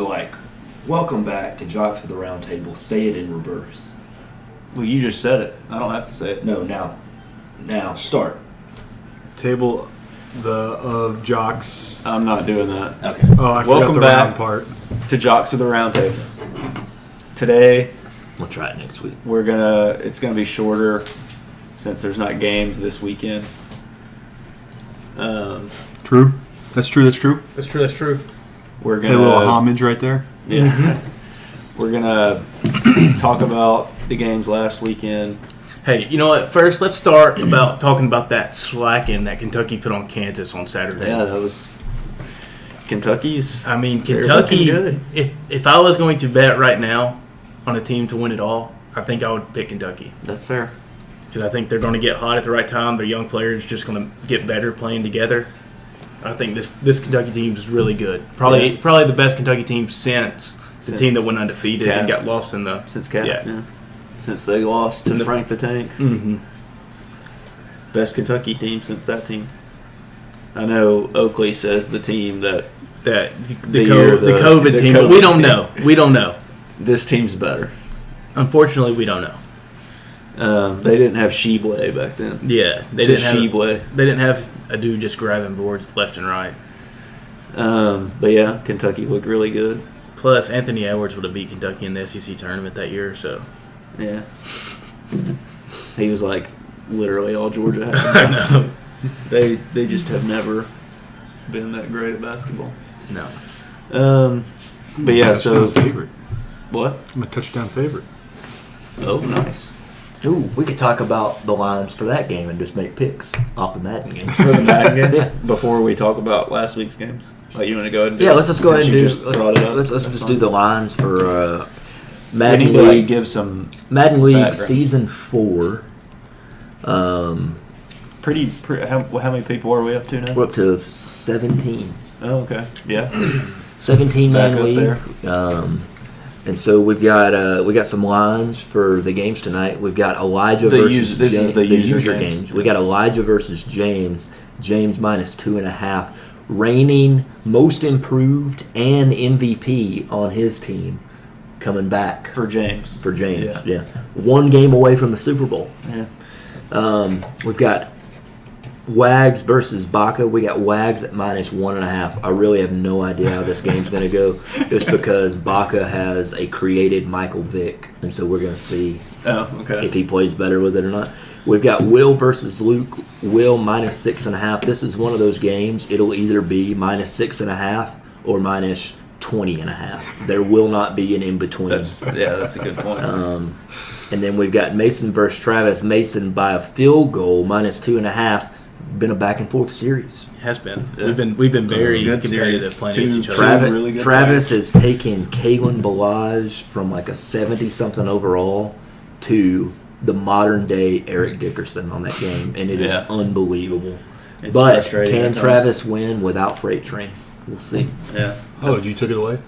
So, welcome back to Jocks of the Round Table. Say it in reverse. Well, you just said it. I don't have to say it. No, now, start. Table of Jocks. I'm not doing that. Okay. Oh, I Welcome forgot the back. round part. To Jocks of the Round Table. Today, We'll try it next week. it's gonna be shorter since there's not games this weekend. True. That's true. That's true. We're A gonna little homage right there. Yeah. We're gonna talk about the games last weekend. Hey, you know what? First, let's start talking about that slacking that Kentucky put on Kansas on Saturday. Yeah, that was Kentucky's. I mean, they're Kentucky. looking good. If I was going to bet right now on a team to win it all, I think I would pick Kentucky That's fair. because I think they're going to get hot at the right time. Their young players just going to get better playing together. I think this Kentucky team is really good. Probably the best Kentucky team since the team that went undefeated and got lost in the Since Cat. Yeah. Since they lost to Frank the Tank. Mm-hmm. Best Kentucky team since that team. I know Oakley says the team that the the COVID team. But we COVID don't team. know. We don't know. this team's better. Unfortunately, we don't know. They didn't have Sheboy back then. Yeah, They didn't have a dude just grabbing boards left and right. But yeah, Kentucky looked really good. Plus, Anthony Edwards would have beat Kentucky in the SEC tournament that year. So Yeah. He was like literally all Georgia had. I know. They just have never been that great at basketball. No. But yeah, so Touchdown favorite. what? I'm a touchdown favorite. Oh, nice. Ooh, we could talk about the lines for that game and just make picks off the Madden game. For the Madden games? Before we talk about last week's games? Like, you want to go ahead and do Yeah, it? let's just go ahead and Since you just brought it up. let's That's just fine. do the lines for We Madden need to League. give some Madden League background. Season 4. pretty how many people are we up to now? We're up to 17. Oh, okay. Yeah. 17 Back man up league. there. And so we got some lines for the games tonight. We've got Elijah The versus user- this is the user games. We got Elijah versus James. James minus 2.5. Reigning most improved and MVP on his team coming back For James. for James. Yeah. Yeah. 1 game away from the Super Bowl. Yeah. We've got Wags versus Baca. We got Wags at minus 1.5. I really have no idea how this game's going to go, just because Baca has a created Michael Vick, and so we're going to see Oh, okay. if he plays better with it or not. We've got Will versus Luke. Will minus 6.5. This is one of those games. It'll either be minus 6.5 or minus 20.5. There will not be an in between. That's a good point. And then we've got Mason versus Travis. Mason by a field goal, minus 2.5. Been a back and forth series. Has been. Yeah. We've been very Good competitive series. playing Two- against each other. Travis- really good Travis players. has taken Kalen Balaj from like a 70-something overall to the modern day Eric Dickerson on that game, and it is Yeah. unbelievable. It's But frustrating can at times. Travis win without Freight Train? We'll see. Yeah. Oh, you took it away?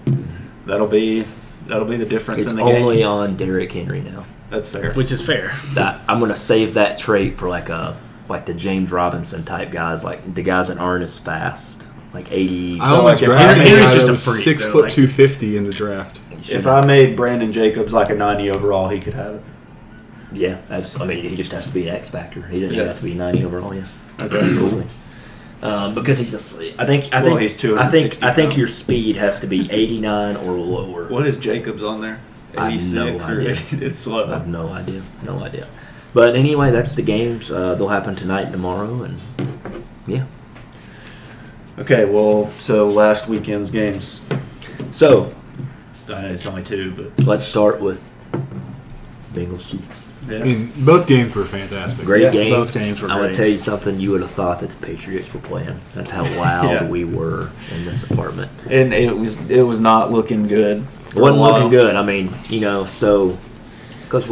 That'll be the difference It's in the only game. on Derrick Henry now. That's fair. Which is fair. That I'm gonna save that trait for like the James Robinson type guys, like the guys that aren't as fast, like 80. I almost like, if drafted a Henry's guy just that a was freak, 6 though, foot like- 250 in the draft. If I made Brandon Jacobs like a 90 overall, he could have it. Yeah, I mean, he just has to be an X factor. He doesn't Yeah. have to be 90 overall. Yeah, Okay. absolutely. Because he's I think he's 260 I think pounds. your speed has to be 89 or lower. What is Jacobs on there? I have 86 no or idea. 80? It's slow. I have no idea. But anyway, that's the games. They'll happen tonight and tomorrow, and yeah. Okay, well, so last weekend's games. So I know it's only 2, but let's start with Bengals Chiefs. yeah. I mean, both games were fantastic. Great Yeah, games. both games were I'm gonna great. tell you something. You would have thought that the Patriots were playing. That's how loud Yeah. we were in this apartment. And it was not looking good. It wasn't looking good. I mean, so because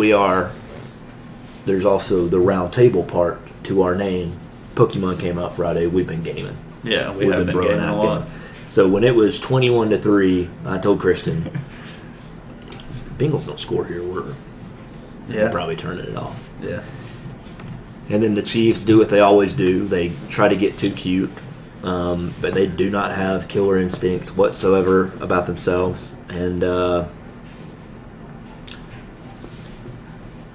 there's also the round table part to our name. Pokemon came out Friday. We've been gaming. Yeah, We've have been throwing getting a out lot. games. So when it was 21-3, I told Christian, Bengals don't score here. We're probably turning it off. Yeah. And then the Chiefs do what they always do. They try to get too cute. but they do not have killer instincts whatsoever about themselves. And the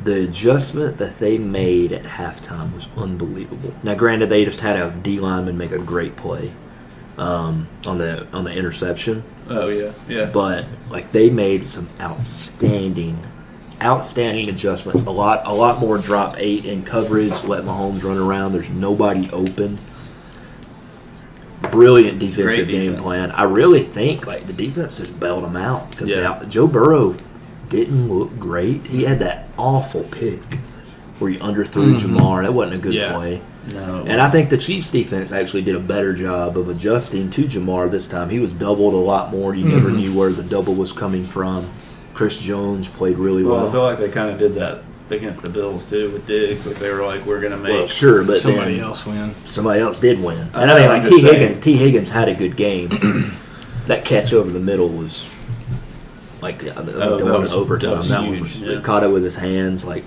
adjustment that they made at halftime was unbelievable. Now, granted, they just had a D lineman make a great play on the interception. Oh yeah. But like they made some outstanding adjustments. A lot more drop 8 in coverage. Let Mahomes run around. There's nobody open. Brilliant defensive game plan. I really think like the defense just bailed them out because Joe Burrow didn't look great. He had that awful pick where he underthrew Jamar. That wasn't a good play. No. And I think the Chiefs defense actually did a better job of adjusting to Jamar this time. He was doubled a lot more. You never knew where the double was coming from. Chris Jones played really well. Well, I feel like they kind of did that against the Bills too with Diggs. Like they were like, we're gonna make. Well, sure, but somebody else win. Somebody else did win. I And I mean, like I'm T. Higgins had a good game. That catch over the middle was like the one in overtime. that was That one huge, was, yeah. he caught it with his hands. Like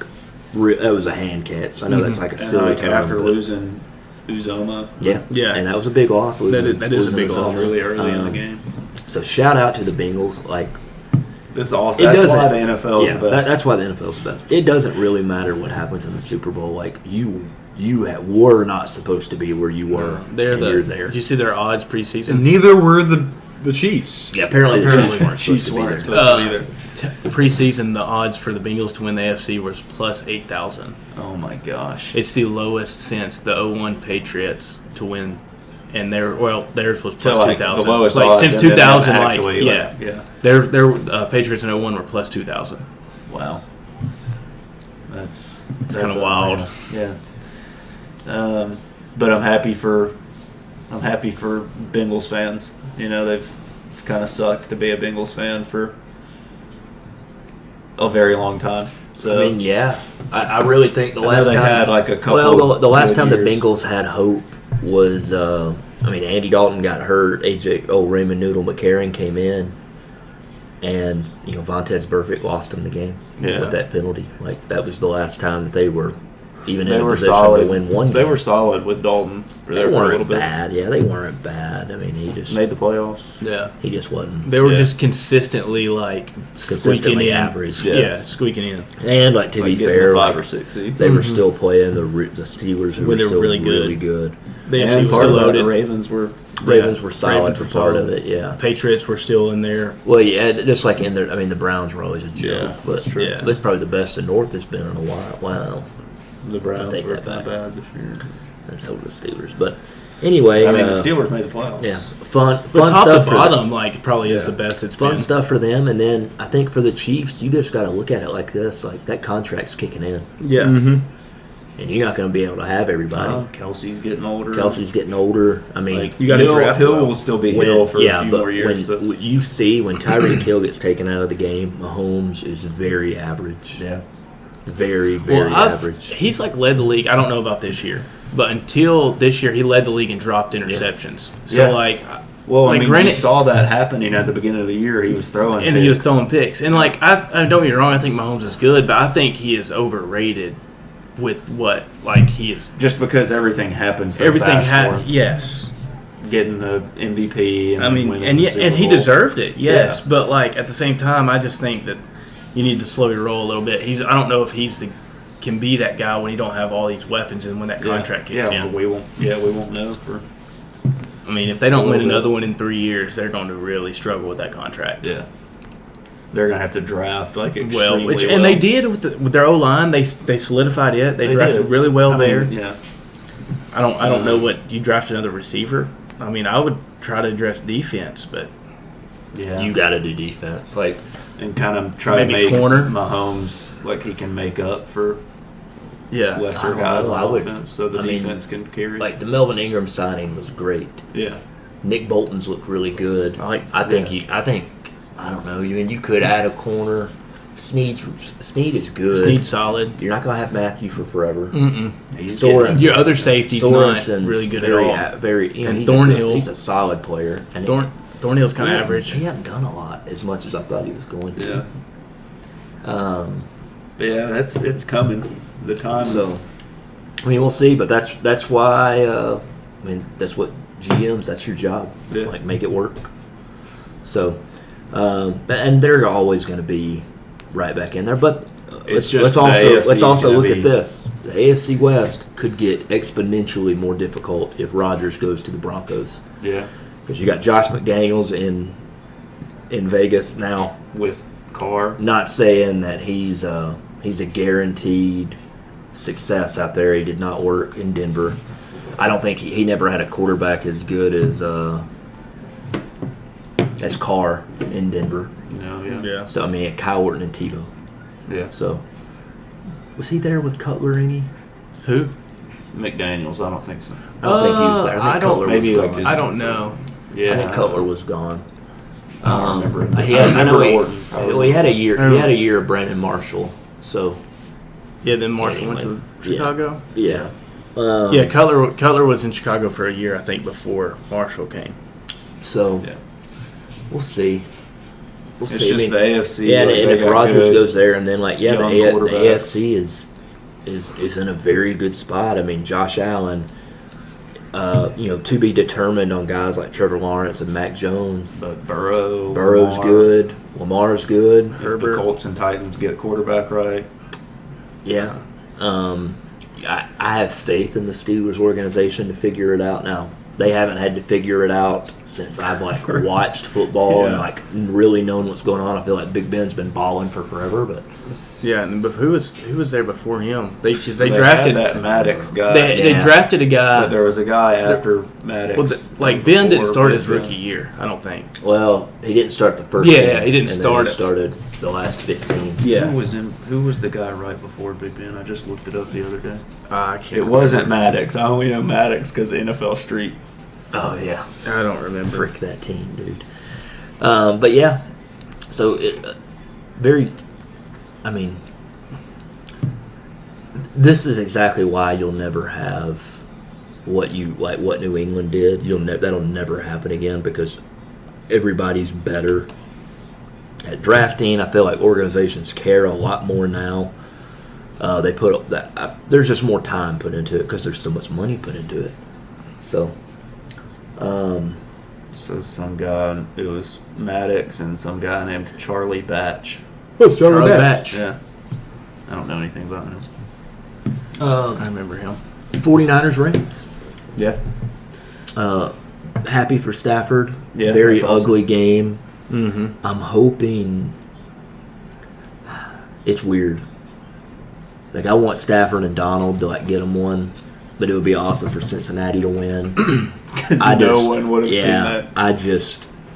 that was a hand catch. I know that's like a And silly like term, after but- losing Uzoma, Yeah. and that was a big loss. That is a big losing loss. Uzoma. really early in the game. So shout out to the Bengals. Like It's awesome. it That's doesn't. why the NFL is the best. That's why the NFL is the best. It doesn't really matter what happens in the Super Bowl. Like you were not supposed to be where you were. They're and the. you're there. Did you see their odds preseason? And neither were the Chiefs. Yeah, apparently the Chiefs weren't Chiefs supposed to be weren't there. supposed to be there. Preseason, the odds for the Bengals to win the AFC was plus 8,000. Oh my gosh. It's the lowest since the 0-1 Patriots to win, and theirs was plus So, like, 2,000. the lowest like odds, since and then 2000, like actually, yeah, yeah. their Patriots in 0-1 were plus 2,000. Wow. That's kinda wild. unreal. Yeah. But I'm happy for Bengals fans. You know, it's kind of sucked to be a Bengals fan for a very long time. So I mean, yeah, I really think the I know last they time had like a couple. the last good time years. the Bengals had hope was Andy Dalton got hurt. Raymond Noodle McCarron came in, and Vontez Burfict lost him the game with that penalty. Like that was the last time that they were even in a position to win one game. They were solid with Dalton. They weren't bad. Yeah, they weren't bad. I mean, he just Made the playoffs. Yeah, he just wasn't. they were Yeah. just consistently like Consistently squeaking in. average. Yeah, squeaking in. And like to Like be getting fair, the 5 like, or 6 seed. they were still playing the Steelers, who When were they were still really good. really good. The And AFC was part still of that, loaded. the Ravens were. Ravens were solid Ravens for were part of solid. it. Yeah. Patriots were still in there. Well, yeah, just like in there. I mean, the Browns were always a joke, Yeah, but that's true. Yeah. that's probably the best the North has been in a while. Wow, The Browns take were that not back. bad this year. and so did the Steelers. But anyway, I mean, the Steelers made the playoffs. yeah, fun But top to stuff for them. bottom, like probably is Yeah. the best it's Fun been. stuff for them, and then I think for the Chiefs, you just got to look at it like this: like that contract's kicking in, Yeah. and you're not going to be able to have everybody. Kelsey's getting older. Kelsey's getting older. I mean, Like, You gotta Hill, draft Hill well. will still be when- Hill for a few but more years. but when you see when Tyreek Hill gets taken out of the game, Mahomes is very average. yeah, Very, very average. He's like led the league. I don't know about this year, but until this year, he led the league in dropped interceptions. So Yeah. like, well, like I mean, granted- you saw that happening at the beginning of the year. He was throwing, and he was picks. throwing picks. And like, I don't get me wrong. I think Mahomes is good, but I think he is overrated with what like he is. just because everything happened so Everything fast for had him. yes. Getting the MVP. And I mean, winning and the yeah, Super and he Bowl. deserved it. Yes, Yeah. but like at the same time, I just think that you need to slow your roll a little bit. I don't know if can be that guy when you don't have all these weapons and when that contract kicks yeah, in. we won't. Yeah, we won't know for. I mean, if they don't A win little bit. another one in 3 years, they're going to really struggle with that contract. Yeah, they're gonna have to draft like Well, extremely and they did with their O line. They solidified it. They drafted did. really well I mean, there. yeah, I don't know what you draft another receiver. I mean, I would try to address defense, but yeah. You got to do defense. Like and kind of try Maybe to make corner. Mahomes like he can make up for yeah, lesser I don't guys know, on I would- offense, so the I mean, defense can carry. the Melvin Ingram signing was great. yeah, Nick Bolton's looked really good. I think I don't know. I mean, you could add a corner. Sneed is good. Snead solid. You're not gonna have Matthew for forever. he's Soren- getting- Your other safety's Sorensen's not really good at very, all. Very, And he's Thornhill- he's a solid player. And Thornhill's kind he of hadn't- average. He hadn't done a lot as much as I thought he was going to. yeah, but yeah, it's coming. The time So, is I mean, we'll see, but that's why. That's what GMs, that's your job. Yeah. Like, make it work. So, and they're always going to be right back in there. But It's let's just the let's AFC also is look gonna at be- this. The AFC West could get exponentially more difficult if Rodgers goes to the Broncos. Yeah. Because you got Josh McDaniels in Vegas now. With Carr. Not saying that he's a guaranteed success out there. He did not work in Denver. I don't think he never had a quarterback as good as Carr in Denver. No, yeah. Yeah. So I mean, he had Kyle Orton and Tebow. Yeah. So was he there with Cutler any? Who? McDaniels, I don't think so. I don't think he was there. I think I don't- Cutler maybe was like gone. his- I don't know. Yeah. I think Cutler was gone. I don't remember. He had, I I know remember he, Orton, probably. well, he had a year. Oh. He had a year of Brandon Marshall. So Yeah, then Marshall went Anyway, to Chicago. yeah. Yeah, Cutler was in Chicago for a year, I think, before Marshall came. So Yeah. we'll see. We'll It's see. just I mean, the AFC. yeah, like, and they if got Rodgers good- goes there, and then like the young quarterbacks. AFC is in a very good spot. I mean, Josh Allen, to be determined on guys like Trevor Lawrence and Mac Jones. But Burrow's Burrow's good. Lamar's good. If the Herbert. Colts and Titans get quarterback right. Yeah. I have faith in the Steelers organization to figure it out now. They haven't had to figure it out since I've watched football Yeah. and really known what's going on. I feel like Big Ben's been balling for forever, but Yeah, and who was there before him? They They drafted had that Maddox guy. they Yeah. drafted a guy. But there was a guy after Maddox. Ben didn't before start his Big Ben. rookie year, I don't think. well, he didn't start the first. Yeah, game, he didn't and then start he it. started the last 15. Who was the guy right before Big Ben? I just looked it up the other day. I can't. It wasn't Maddox. I only know Maddox because NFL Street. Oh yeah, I don't remember. frick that team, dude. But yeah, so I mean, this is exactly why you'll never have what New England did. That'll never happen again because everybody's better at drafting. I feel like organizations care a lot more now. They put up there's just more time put into it because there's so much money put into it. So, So some guy, it was Maddox and some guy named Charlie Batch. oh, Charlie Batch. Yeah. I don't know anything about him. I remember him. 49ers Rams. Yeah. Happy for Stafford. Yeah, Very that's awesome. ugly game. Mm-hmm. I'm hoping it's weird. Like I want Stafford and Donald to get them one, but it would be awesome for Cincinnati to win. Because no one would have seen that.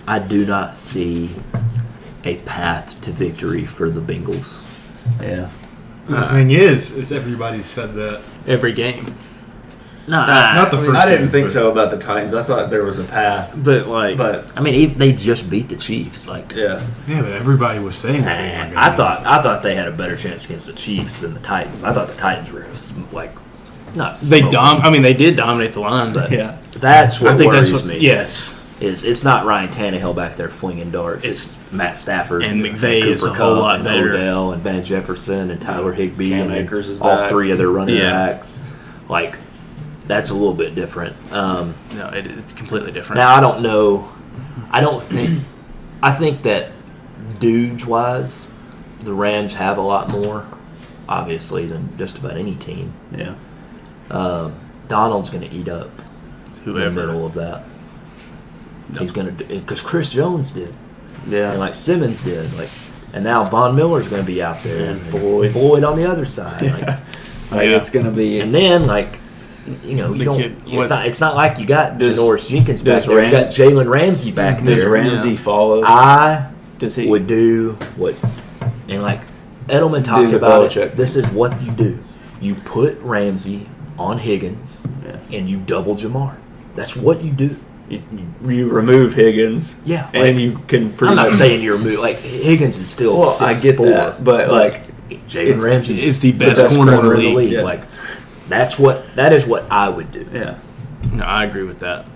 I do not see a path to victory for the Bengals. Yeah. The thing is everybody said that. Every game, Not the first. I didn't game, think but- so about the Titans. I thought there was a path. but But, I mean, they just beat the Chiefs. yeah. Yeah, but everybody was saying that. they weren't I gonna thought they had a better chance against the Chiefs than the Titans. I thought the Titans were not. they smoking. they did dominate the line, but Yeah. That's what I think worries that's what. me. Yes, It's not Ryan Tannehill back there flinging darts. It's Matt Stafford and McVay is Cooper a whole Kupp lot and better. Odell and Ben Jefferson and Tyler Higbee Cam and then Akers is all back. three of their running Yeah. backs. That's a little bit different. no, it's completely different. Now I don't know. I think that dudes wise, the Rams have a lot more, obviously, than just about any team. Yeah. Donald's going to eat up Whoever. the middle of that. He's going to because Chris Jones did. Yeah. And Simmons did, and now Von Miller's going to be out there, And Floyd. on the other side, Yeah. Yeah. It's going to be. and then you The don't. kid- It's not like you got Does- Janoris Jenkins back does there. You got Jalen Ramsey back Does there. Ramsey follow? I Does he? would do what, and Edelman talked the about Belichick. it. This is what you do: you put Ramsey on Higgins, Yeah. and you double Jamar. That's what you do. You remove Higgins. Yeah, And you can pretty I'm not much. saying you're Higgins is still. Well, I get 6'4", that, but, Jalen it's- Ramsey is the best corner in the league. Yeah. That is what I would do. Yeah. No, I agree with that.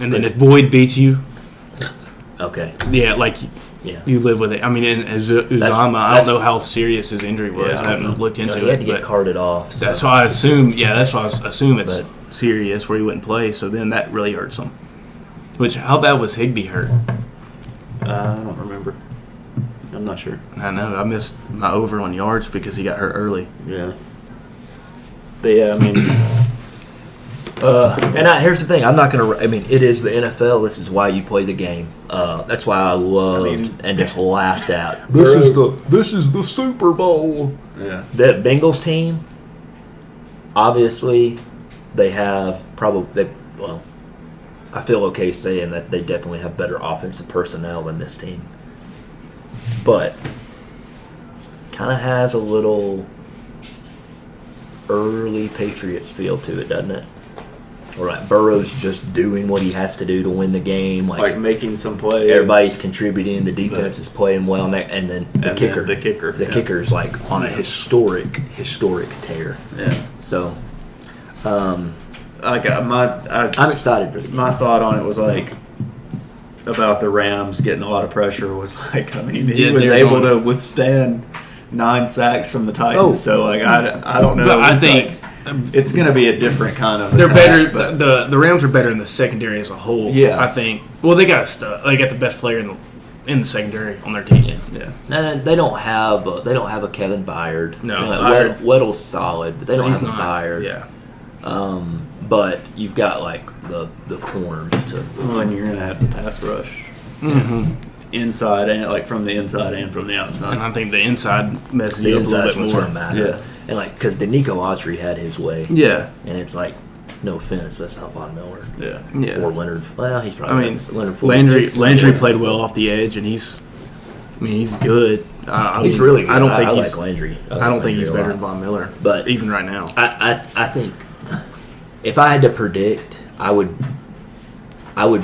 And then if Boyd beats you, Okay. yeah, Yeah. You live with it. I mean, in Uzama, I don't know how serious his injury was. Yeah, I haven't looked into he had it. to get But carted off. that's So. why I assume. Yeah, that's why I assume it's But- serious where he wouldn't play. So then that really hurts him. Which how bad was Higbee hurt? I don't remember. I'm not sure. I know I missed my over on yards because he got hurt early. Yeah. But yeah, I mean, Here's the thing. I'm not going to. I mean, it is the NFL. This is why you play the game. That's why I loved and just laughed at. This is the Super Bowl. yeah. The Bengals team. Obviously, they have probably. Well, I feel okay saying that they definitely have better offensive personnel than this team. But kind of has a little early Patriots feel to it, doesn't it? All right, Burrow's just doing what he has to do to win the game. Like making some plays. Everybody's contributing. The defense is playing well, and then the kicker. The kicker. The kicker's like on a historic tear. Yeah. So, I'm excited for the game. My thought on it was like about the Rams getting a lot of pressure was like, I mean, he Yeah, was they're able going- to withstand 9 sacks from the Titans. Oh. So like, I don't know. But I It's think like, it's going to be a different kind of. they're attack, better. but- The Rams are better in the secondary as a whole. Yeah. I think. Well, they got they got the best player in the secondary on their team. yeah. And they don't have a Kevin Byard. No, You know, Byard- Weddle's solid, but they don't He's have a not. Byard. Yeah. But you've got like the corners to. Well, and you're going to have the pass rush Mm-hmm. inside and like from the inside and from the And outside. I think the inside messes The you up a inside's little what's bit going to more. matter. Yeah. And like because Danico Autry had his way. Yeah. And it's like, no offense, but it's not Von Miller. Yeah. Yeah. Or Leonard. Well, he's probably. I mean, Leonard Floyd. Landry played well off the edge, and he's good. He's really good. I don't think I he's. like Landry. I don't think Landry he's a better lot. than Von Miller. But- even right now, I think if I had to predict, I would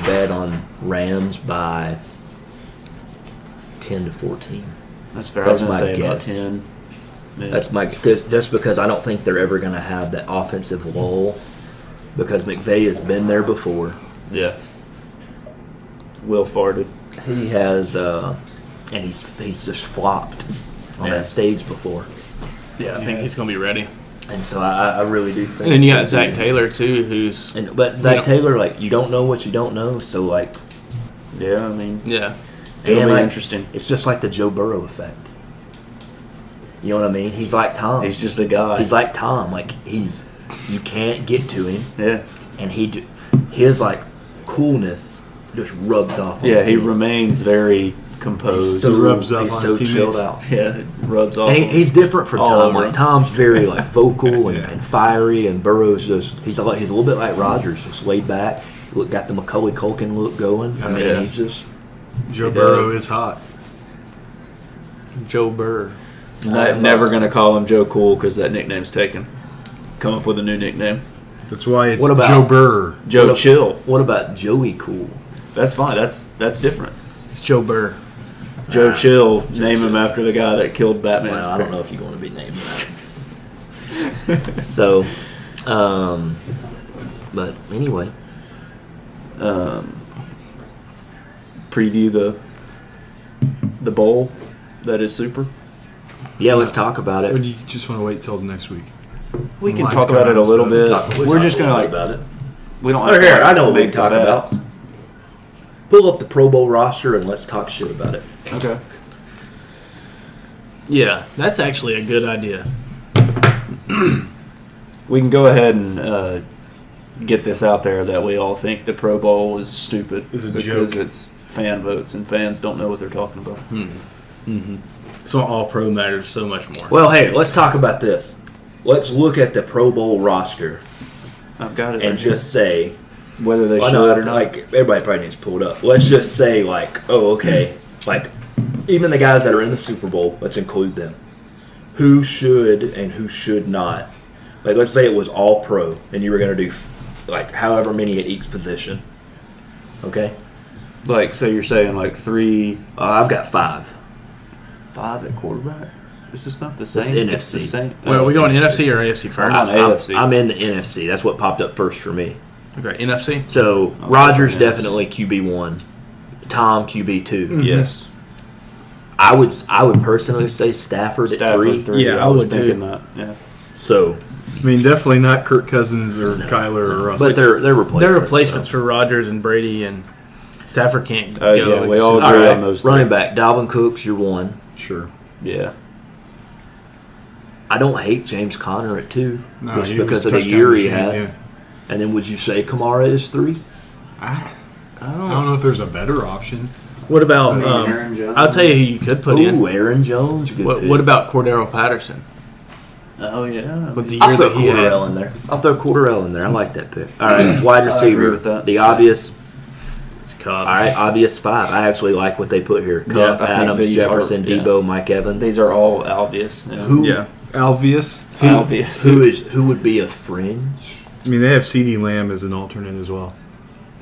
bet on Rams by 10 to 14. That's fair. That's I was my going to say about guess. 10. Yeah. That's just because I don't think they're ever going to have that offensive lull because McVay has been there before. Yeah. Will farted. He has, and he's just flopped on Yeah. that stage before, yeah, I think he's going to be ready. and so I really do think. And then you got Zach Taylor too, who's But Zach you know- Taylor, like you don't know what you don't know, so like Yeah, I mean, yeah. it'll and be like, interesting. It's just like the Joe Burrow effect. You know what I mean? He's like Tom. He's just a guy. He's like Tom. Like you can't get to him, yeah. and his like coolness just rubs off. on Yeah, the he team. remains very composed. Still rubs off He's on so his chilled teammates. out. Yeah, it rubs off. And on- he's different from all Tom. over Like him. Tom's very like vocal Yeah. and fiery, and Burrow's just he's a little bit like Rodgers, just laid back. Got the Macaulay Culkin look going. I mean, Yeah. he's just Joe He Burrow does. is hot. Joe Burr. I'm never going to call him Joe Cool because that nickname's taken. Come up with a new nickname. That's why it's What about- Joe Burr. Joe What- Chill. What about Joey Cool? That's fine. That's different. It's Joe Burr. Joe Chill. Joe Name him Chill. after the guy that killed Batman's. Well, I don't know if you want to be named that. So, but anyway, Preview the bowl that is super. yeah, let's talk about Or it. do you just want to wait till next week? We can Line's talk about it a coming, little so- bit. We'll We're talk just a gonna little like bit about it. we don't. Right have to, here, like, I know what we make can talk the about. bets. Pull up the Pro Bowl roster and let's talk shit about it. Okay. Yeah, that's actually a good idea. We can go ahead and get this out there that we all think the Pro Bowl is stupid It's a because joke. it's fan votes and fans don't know what they're talking about. So all pro matters so much more. Well, hey, let's talk about this. Let's look at the Pro Bowl roster I've got it. and right here. just say, whether they well, should no, or not. like everybody probably needs to pull it up. Let's just say, like, oh, okay, like even the guys that are in the Super Bowl, let's include them. Who should and who should not? Like, let's say it was all pro, and you were going to do like however many at each position. Okay, Like, so you're saying like 3, I've got 5. 5 at quarterback? It's just not the It's same. It's the NFC. same. Well, are we going NFC. NFC or AFC first? I'm AFC. I'm in the NFC. That's what popped up first for me. Okay, NFC. So Oh, Rodgers NFC. definitely QB1, Tom QB2. Yes. I would personally say Stafford at Stafford 3. Yeah, I was I would too. thinking that. Yeah. So, I mean, definitely not Kirk Cousins or Kyler or Russell. but they're replacements. They're replacements so. for Rodgers and Brady, and Stafford can't Oh, go. yeah, we all All agree right, on those running three. back Dalvin Cook's your 1. Sure. Yeah. I don't hate James Conner at 2, No, just he was because of the touchdown year he machine, had. yeah. And then would you say Kamara is 3? I don't know if there's a better option. What about? Aaron Jones. I'll tell you who you could put in. Ooh, Aaron Jones. Good pick. What about Cordero Patterson? Oh, yeah. With the I'll year throw that he had. Cordarrelle in there. I'll throw Cordarrelle in there. I like that pick. All right, wide receiver. agree with that. The obvious. It's Cobb. All right, obvious 5. I actually like what they put here. Cup, Yeah, I think Adams, these are- Jefferson, yeah. Debo, Mike Evans. These are all obvious. Yeah. Who? Yeah. Alvius. Obvious. Who would be a fringe? I mean, they have CeeDee Lamb as an alternate as well.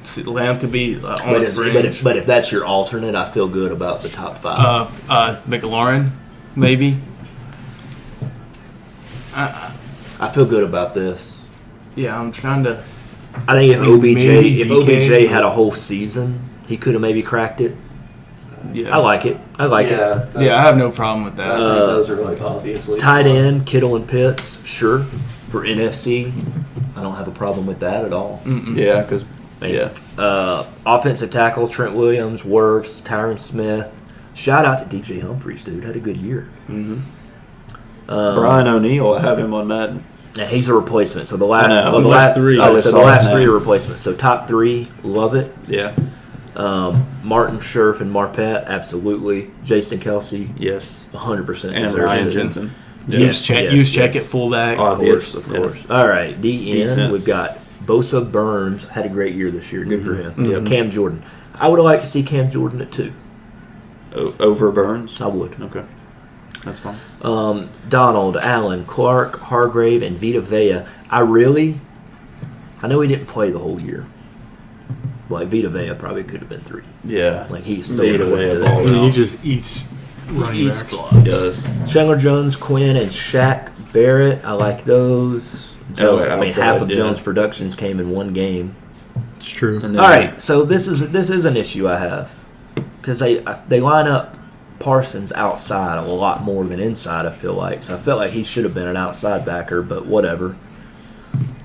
See, Lamb could be on But the if, fringe. but if that's your alternate, I feel good about the top 5. McLaurin, maybe. I feel good about this. Yeah, I'm trying to. I think if Maybe if DK. OBJ had a whole season, he could have maybe cracked it. Yeah, I like it. I like it. Yeah, I have no problem with that. those are like obviously. Tight end, Kittle and Pitts, sure. For NFC, I don't have a problem with that at all. Yeah, because Man. Offensive tackle, Trent Williams, Wirfs, Tyron Smith. Shout out to DJ Humphries, dude. Had a good year. Brian O'Neill, I have him on Madden. And he's a replacement. So the last, I know. well, the Last last three. I Oh, just so the saw last his 3 name. are replacements. So top 3, love it. Yeah. Martin Scherf and Marpet, absolutely. Jason Kelsey, Yes. 100%. And deserves Ryan it. Jensen. Use check at fullback. Oh, Of course, of Yeah. course. All right, DN, Defense. we've got Bosa Burns, had a great year this year. Good for him. Yep. Cam Jordan. I would have liked to see Cam Jordan at 2. Over Burns. I would. Okay. That's fine. Donald, Allen, Clark, Hargrave, and Vita Vea. I know he didn't play the whole year. Like Vita Vea probably could have been 3. Yeah. Like he's so Vita important Vea to that balled team. out. He just eats running Eats backs. blocks. He does. Chandler Jones, Quinn, and Shaq Barrett. I like those. I mean, half of yeah. Jones' productions came in one game. It's true. And then- All right, so this is an issue I have because they line up Parsons outside a lot more than inside. I feel like so I felt like he should have been an outside backer, but whatever.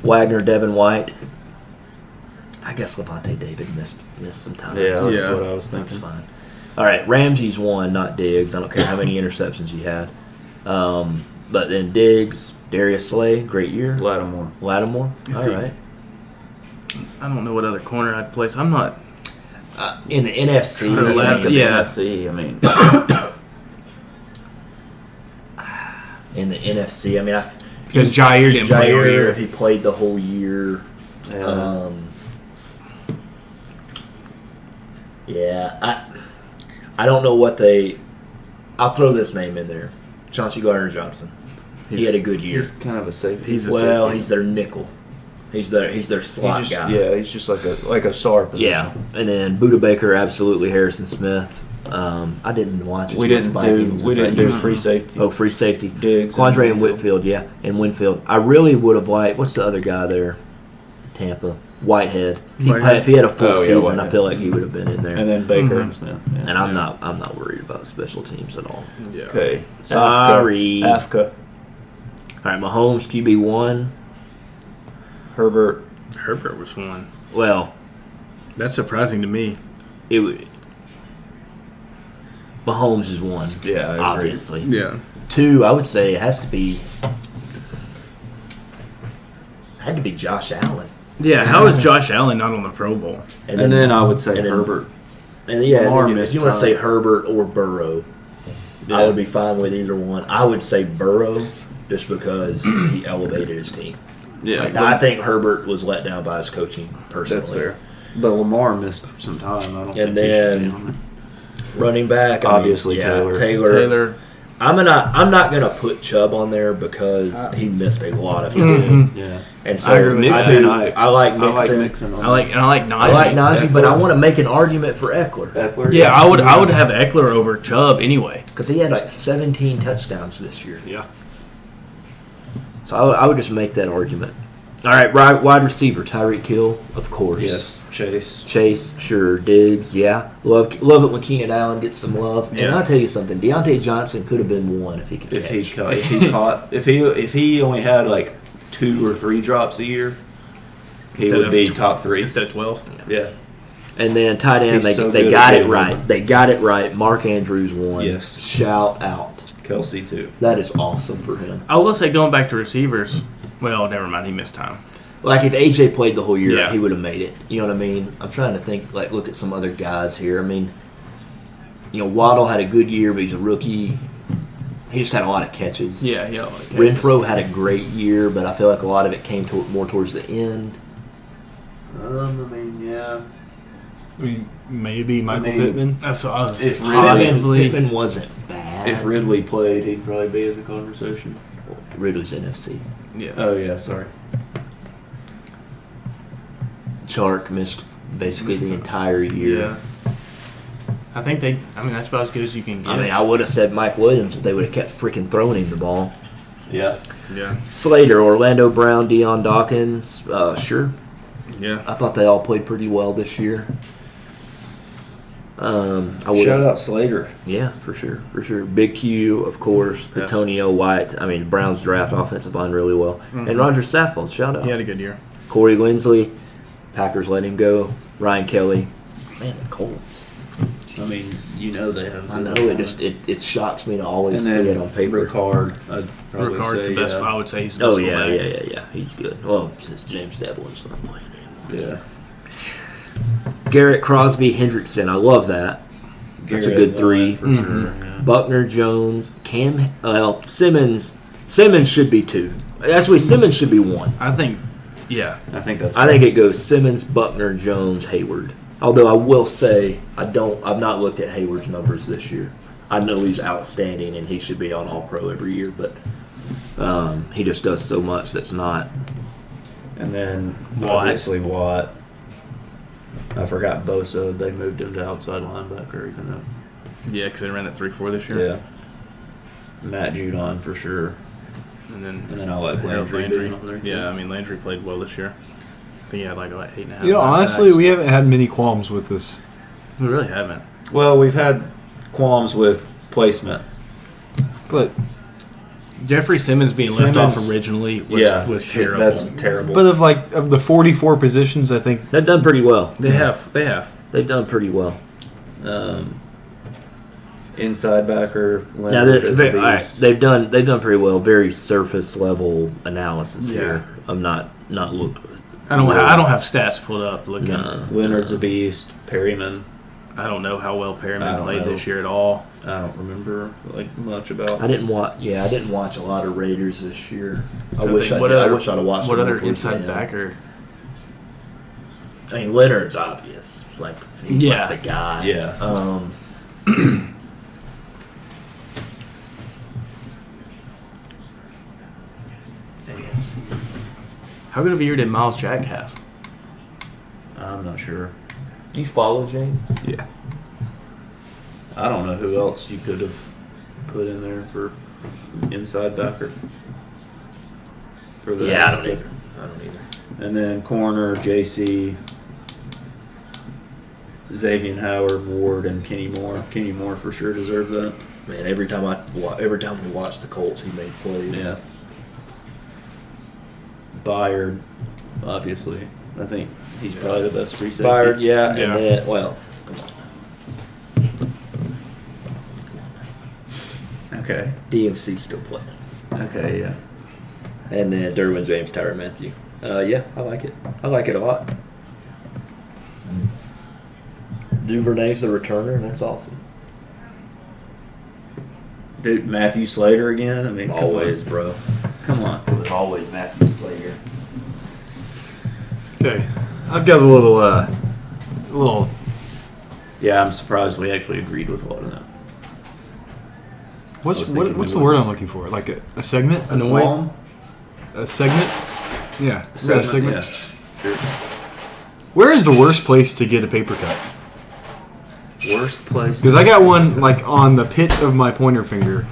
Wagner, Devin White. I guess Levante David missed some time. Yeah, that's Yeah. what I was That's thinking. fine. All right, Ramsey's 1, not Diggs. I don't care how many interceptions he had. But then Diggs, Darius Slay, great year. Lattimore. Lattimore, Let's all see. right. I don't know what other corner I'd place. I'm not. In the NFC, For the Lat- yeah. NFC, I mean, in the NFC, I mean, Because Jair didn't play all Jair, year. if he played the whole year. yeah. Yeah, I don't know what they. I'll throw this name in there, Chauncey Gardner-Johnson. He had a good year. He's kind of a safety. He's a Well, safety. he's their nickel. He's their slot He's just, guy. yeah, he's just like a star position. Yeah, and then Buda Baker, absolutely. Harrison Smith. I didn't watch. We didn't do free safety. Oh, free safety. Diggs Quandre and Winfield. Whitfield, yeah, and Winfield. I really would have liked. What's the other guy there? Tampa. Whitehead. Whitehead. If he had a full Oh, yeah, season, I Whitehead. feel like he would have been in there. And then Baker Mhm. and Smith. Yeah. And I'm not worried about special teams at all. Yeah. Okay. Sorry. Afka. All right, Mahomes QB1. Herbert. Herbert was 1. Well, That's surprising to me. it would. Mahomes is 1. Yeah, I agree. Obviously. Yeah. 2, I would say it has to be. Had to be Josh Allen. Yeah. How is Josh Allen not on the Pro Bowl? And then I would say and then- Herbert. And yeah, Lamar if missed you want to time. say Herbert or Burrow, I would be fine with either one. I would say Burrow just because he elevated his team. Yeah, Now, I think Herbert was let down by his coaching personally. that's fair. But Lamar missed some time. I don't And think he should then- be on Running back, I mean, Obviously, yeah, Taylor. Taylor. I'm not gonna put Chubb on there because he missed a lot of time. Mhm. it. Yeah. And so I agree with Mixon, I like Mixon. Mixon. on I like Najee. I like Najee, but I want to make an argument for Eckler Eckler. Yeah, I would have Eckler over Chubb anyway. because he had like 17 touchdowns this year. Yeah. So I would just make that argument. All right, wide receiver Tyreek Hill, of course. Yes, Chase. Chase, sure. Diggs, yeah. Love it when Keenan Allen gets some love. And Yeah. I'll tell you something. Deontay Johnson could have been one if he could If catch. he caught, if he only had like 2 or 3 drops a year, he Instead would of be top 3. Instead of 12. Yeah. And then tight end, He's so they good got at it getting right. open. They got it right. Mark Andrews won. Yes. Shout out. Kelsey too. That is awesome for him. I will say, going back to receivers, well, never mind. He missed time. Like if AJ played the whole year, Yeah. he would have made it. You know what I mean? I'm trying to think. Like look at some other guys here. I mean, Waddle had a good year, but he's a rookie. He just had a lot of catches. Yeah. Renfro had a great year, but I feel like a lot of it came more towards the end. Yeah. I mean, maybe Michael I mean, Pittman. That's what I was If possibly. Pittman wasn't bad. If Ridley played, he'd probably be in the conversation. Ridley's NFC. Yeah. Oh yeah, sorry. Chark missed basically the entire year. Yeah. I think they. I mean, that's about as good as you can get. I mean, I would have said Mike Williams if they would have kept freaking throwing him the ball. Yeah. yeah. Slater, Orlando Brown, Deion Dawkins, sure. Yeah. I thought they all played pretty well this year. I would Shout out Slater. Yeah, for sure. Big Q, of course. Yes. Antonio White. I mean, Browns draft offensive line really well. And Roger Saffold, shout out. He had a good year. Corey Linsley, Packers let him go. Ryan Kelly. Man, the Colts. I mean, they have. I know it shocks me to always And see then it on paper. Ricard. I'd probably Ricard's say, the best. yeah. I would say he's the best. Oh yeah, fullback. yeah. He's good. Well, since James Devlin's not playing anymore. Yeah. Garrett Crosby Hendrickson. I love that. That's a good 3. For sure. Yeah. Buckner Jones, Simmons. Simmons should be 2. Actually, Simmons should be 1. I think. Yeah. I think that's. I think it goes Simmons, Buckner, Jones, Hayward. Although I will say I've not looked at Hayward's numbers this year. I know he's outstanding and he should be on All-Pro every year, but he just does so much that's not. And then Watt. obviously Watt. I forgot Bosa. They moved him to outside linebacker, even though. Yeah, because they ran that 3-4 this year. Yeah. Matt Judon for sure. And then I like Harold Landry on there, too. Yeah, I mean Landry played well this year. I think he had like 8.5. You know, honestly, we haven't had many qualms with this. We really haven't. Well, we've had qualms with placement. But Jeffrey Simmons being left off originally was terrible. That's terrible. but of the 44 positions, I think They've done pretty well. They have. They've done pretty well. Inside backer, Now Leonard is a beast. they've done pretty well. Very surface level analysis Yeah. here. I'm not looked. I don't have stats pulled up. Looking, Leonard's a beast. Perryman, I don't know how well I Perryman don't played know. this year at all. I don't remember much about. I didn't watch a lot of Raiders this year. I So wish think, I wish I'd have watched. What them other more inside closely. backer? I mean, Leonard's obvious. Like he's Yeah. like the guy. Yeah. How good of a year did Miles Jack have? I'm not sure. You follow James? Yeah. I don't know who else you could have put in there for inside backer. For the Yeah, I don't either. And then corner, JC, Xavier Howard, Ward, and Kenny Moore. Kenny Moore for sure deserved that. Man, every time we watched the Colts, he made plays. Yeah. Byard, obviously. I think he's probably the best free safety. Byard, yeah, Yeah. and then come on. Okay. DMC still playing, Okay, yeah. and then Derwin James, Tyrann Mathieu. Yeah, I like it. I like it a lot. Duvernay's the returner. That's awesome. Dude, Matthew Slater again? I mean, Always, bro. Come on. It was always Matthew Slater. okay, I've got a little. Yeah, I'm surprised we actually agreed with a lot of that. What's I was thinking what's we the would. word I'm looking for? Like a segment? Annoyed? A segment? Yeah, is that a segment? Yeah. Sure. Where is the worst place to get a paper cut? Worst place? Because I got one like on the pit of my pointer finger,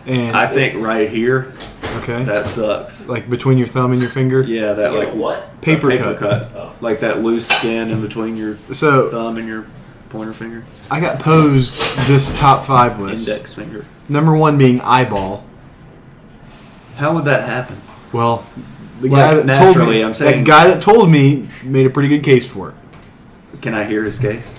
and I think right here. Okay. That sucks. Like between your thumb and your finger? Yeah, that Yeah, like what? Paper cut. Oh. Like that loose skin in between your So thumb and your pointer finger, I got posed this top 5 list. index finger. Number 1 being eyeball. How would that happen? Well, the Like, guy that naturally, told me, I'm saying- that guy that told me made a pretty good case for it. Can I hear his case?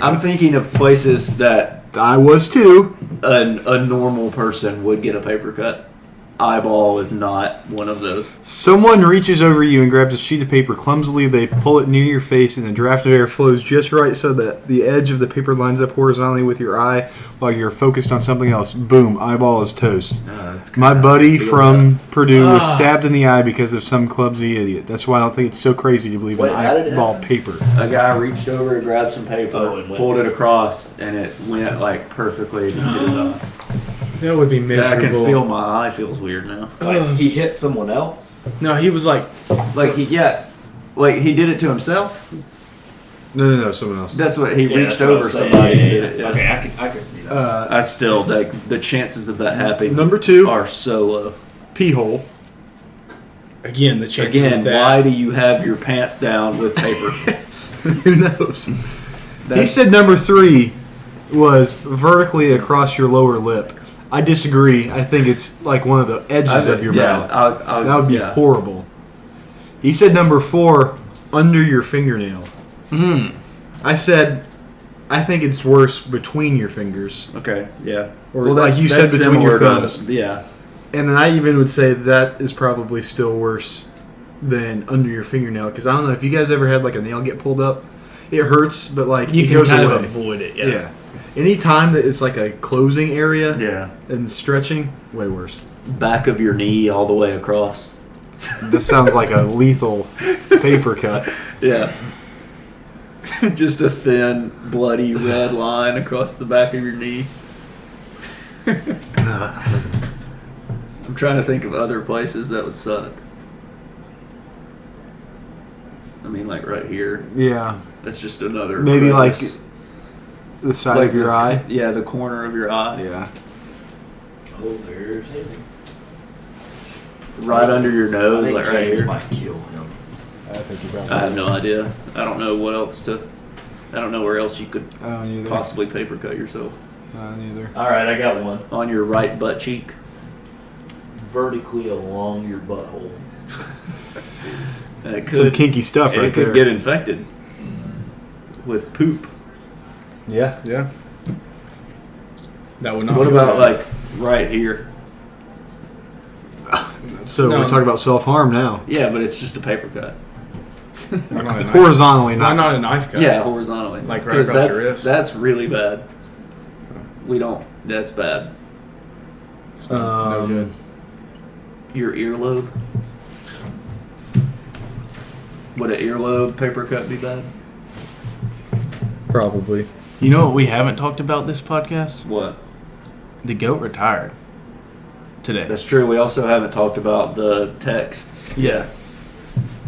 I'm thinking of places that I was too. a normal person would get a paper cut. Eyeball is not one of those. Someone reaches over you and grabs a sheet of paper. Clumsily, they pull it near your face, and a draft of air flows just right so that the edge of the paper lines up horizontally with your eye while you're focused on something else. Boom, eyeball is toast. My buddy from Purdue was stabbed in the eye because of some clumsy idiot. That's why I don't think it's so crazy to believe in Wait, how did it eyeball happen? paper. A guy reached over and grabbed some paper, and went. pulled it across, and it went like perfectly. And he hit his eye. That would be Yeah, miserable. I can feel my eye feels weird now. Like he hit someone else. No, he was like, Like he did it to himself. No, someone else. That's what he Yeah, reached that's what I over was saying. somebody. Yeah, and yeah, did it, yeah. yeah. Okay, I can see that. I still like the chances of that happening. Number 2, are so low. pee hole. again, the chances Again, of that. why do you have your pants down with paper? Who knows? He That's- said number 3 was vertically across your lower lip. I disagree. I think it's like one of the edges of your mouth. That would be horrible. He said number 4, under your fingernail. I said, I think it's worse between your fingers. Okay, yeah. Or like you said, between your thumbs. Yeah. And then I even would say that is probably still worse than under your fingernail. Because I don't know if you guys ever had like a nail get pulled up. It hurts, but like you it can goes kind away. of avoid it. Yeah. Yeah. Any time that it's like a closing area Yeah. and stretching, way worse. Back of your knee all the way across. This sounds like a lethal paper cut. Yeah. Just a thin, bloody red line across the back of your knee. I'm trying to think of other places that would suck. I mean, like right here. Yeah. That's just another. Maybe like crevice. the side of your eye. Yeah, the corner of your eye. Yeah. Oh, there's him. Right under your I nose, think like right James here. might kill him. I think you probably. I have no idea. I don't know what else to. I don't know where else you could I don't either. possibly paper cut yourself. I don't either. All right, I got one. On your right butt cheek. Vertically along your butthole. And it Some could, kinky stuff right it could there. get infected with poop. Yeah. Yeah. That would not. What feel about bad. like right here? So No. we're talking about self-harm now. Yeah, but it's just a paper cut. Why not a knife? Horizontally, Why not. not a knife cut? Yeah, horizontally. Like right 'Cause across your that's wrist? that's really bad. We don't. That's bad. No good. Your earlobe. Would an earlobe paper cut be bad? Probably. You know what we haven't talked about this podcast? What? The GOAT retired today. That's true. We also haven't talked about the texts. Yeah.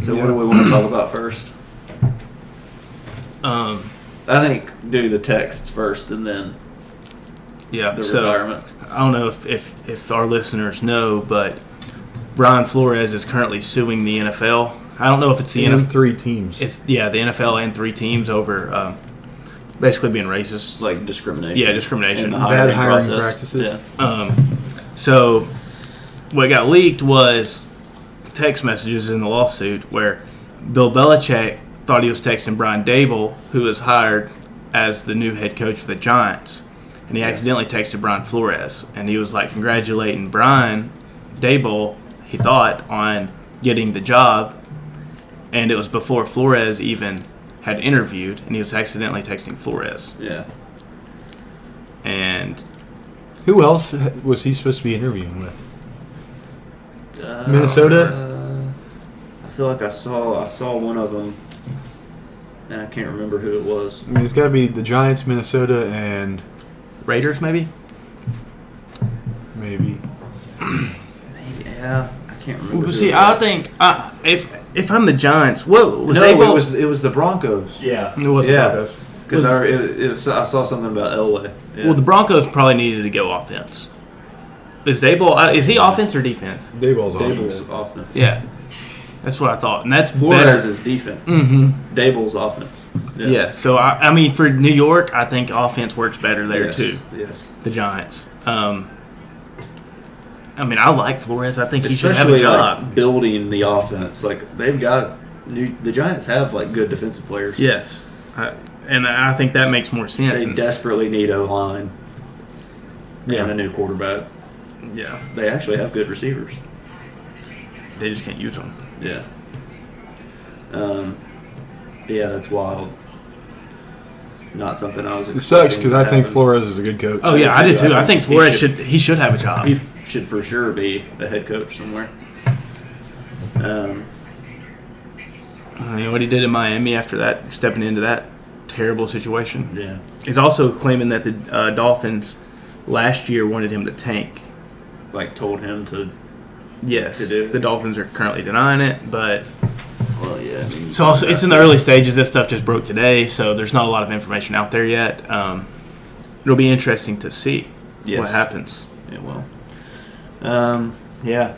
So what do we want to talk about first? Um. I think do the texts first and then Yeah. the So retirement. I don't know if our listeners know, but Brian Flores is currently suing the NFL. I don't know if it's the And NFL. 3 teams. It's the NFL and 3 teams over basically being racist. Like discrimination. Yeah, discrimination. In the Bad hiring process. practices. Yeah. So what got leaked was text messages in the lawsuit where Bill Belichick thought he was texting Brian Dable, who was hired as the new head coach for the Giants, and he accidentally texted Brian Flores, and he was like congratulating Brian Dable, he thought, on getting the job, and it was before Flores even had interviewed, and he was accidentally texting Flores. Yeah. And Who else was he supposed to be interviewing with? Minnesota? I feel like I saw one of them, and I can't remember who it was. I mean, it's got to be the Giants, Minnesota, and Raiders, maybe? maybe. Yeah, I can't remember. Well, who see, it I was. think if I'm the Giants, what was No, Dable? it was the Broncos. Yeah. It was the Yeah. Broncos. Because I saw something about Elway. Yeah. Well, the Broncos probably needed to go offense. Is Daboll? Is he offense or defense? Dayball's offense. Dable's offense. Yeah, that's what I thought, and that's Flores is defense. Mm-hmm. Dable's offense. Yeah. So I mean, for New York, I think offense works better there Yes, too. Yes. The Giants. I mean, I like Flores. I think he should Especially have a job. like building the offense. Like they've got the Giants have like good defensive players. Yes, and I think that makes more sense. They And- desperately need O-line Yeah. and a new quarterback. yeah, They actually have good receivers. they just can't use them. Yeah. Yeah, that's wild. Not something I was. It sucks because expecting I to think happen. Flores is a good coach. Oh yeah, I do too. I think he Flores should- should have a job. He should for sure be a head coach somewhere. I mean, what he did in Miami after that, stepping into that terrible situation. Yeah. He's also claiming that the Dolphins last year wanted him to tank. Like told him to. Yes, To do. the Dolphins are currently denying it, but Well, yeah. I mean, so also, it's in the early stages. This stuff just broke today, so there's not a lot of information out there yet. It'll be interesting to see Yes. what happens. It will. Yeah.